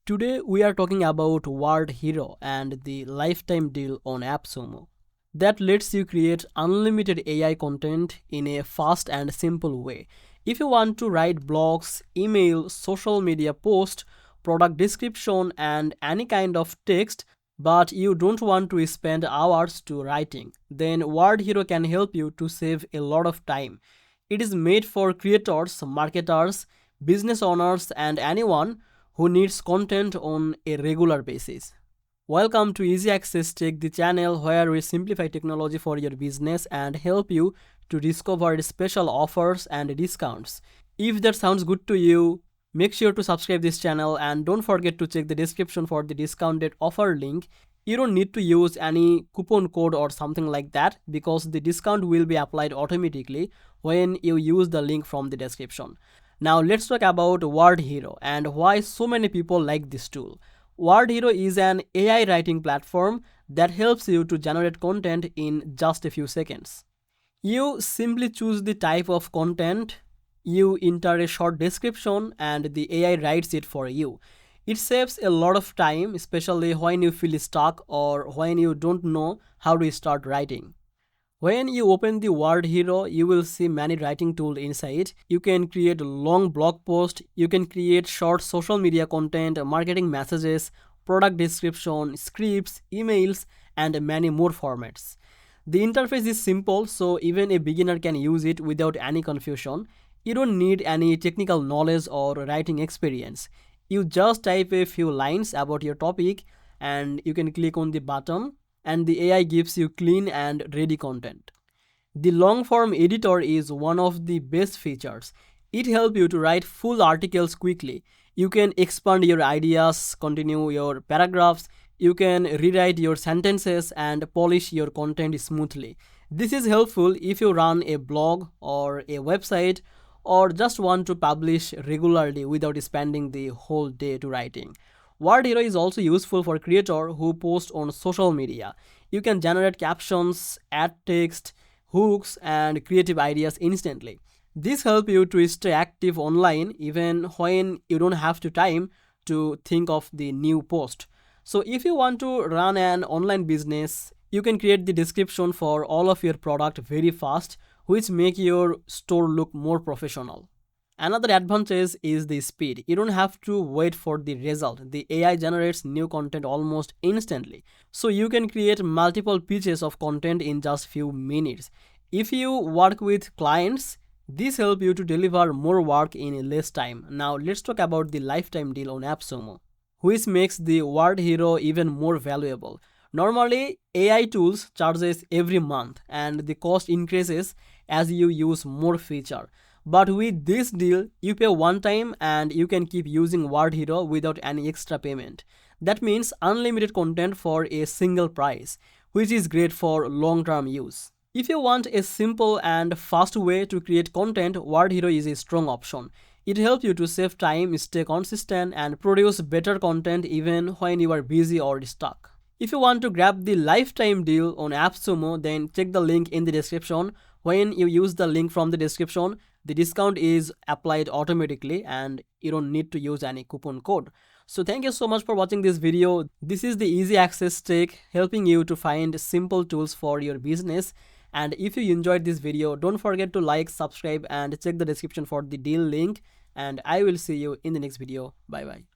Today we are talking about WordHero and the lifetime deal on AppSumo that lets you create unlimited AI content in a fast and simple way. If you want to write blogs, email, social media posts, product description and any kind of text, but you don't want to spend hours to writing, then WordHero can help you to save a lot of time. It is made for creators, marketers, business owners and anyone who needs content on a regular basis. Welcome to Easy Access Tech, the channel where we simplify technology for your business and help you to discover special offers and discounts. If that sounds good to you, make sure to subscribe this channel and don't forget to check the description for the discounted offer link. You don't need to use any coupon code or something like that because the discount will be applied automatically when you use the link from the description. Now let's talk about WordHero and why so many people like this tool. WordHero is an AI writing platform that helps you to generate content in just a few seconds. You simply choose the type of content, you enter a short description and the AI writes it for you. It saves a lot of time, especially when you feel stuck or when you don't know how to start writing. When you open the WordHero, you will see many writing tools inside. You can create long blog posts, you can create short social media content, marketing messages, product description, scripts, emails, and many more formats. The interface is simple, so even a beginner can use it without any confusion. You don't need any technical knowledge or writing experience. You just type a few lines about your topic and you can click on the button and the AI gives you clean and ready content. The long form editor is one of the best features. It helps you to write full articles quickly. You can expand your ideas, continue your paragraphs, you can rewrite your sentences and polish your content smoothly. This is helpful if you run a blog or a website or just want to publish regularly without spending the whole day to writing. WordHero is also useful for creators who post on social media. You can generate captions, add text, hooks, and creative ideas instantly. This helps you to stay active online even when you don't have to time to think of the new post. So if you want to run an online business, you can create the description for all of your product very fast, which make your store look more professional. Another advantage is the speed. You don't have to wait for the result. The AI generates new content almost instantly. So you can create multiple pieces of content in just few minutes. If you work with clients, this helps you to deliver more work in less time. Now let's talk about the lifetime deal on AppSumo, which makes the WordHero even more valuable. Normally, AI tools charges every month and the cost increases as you use more feature. But with this deal, you pay one time and you can keep using WordHero without any extra payment. That means unlimited content for a single price, which is great for long-term use. If you want a simple and fast way to create content, WordHero is a strong option. It helps you to save time, stay consistent, and produce better content even when you are busy or stuck. If you want to grab the lifetime deal on AppSumo, then check the link in the description. When you use the link from the description, the discount is applied automatically and you don't need to use any coupon code. So thank you so much for watching this video. This is the Easy Access Tech helping you to find simple tools for your business. And if you enjoyed this video, don't forget to like, subscribe and check the description for the deal link. And I will see you in the next video. Bye bye.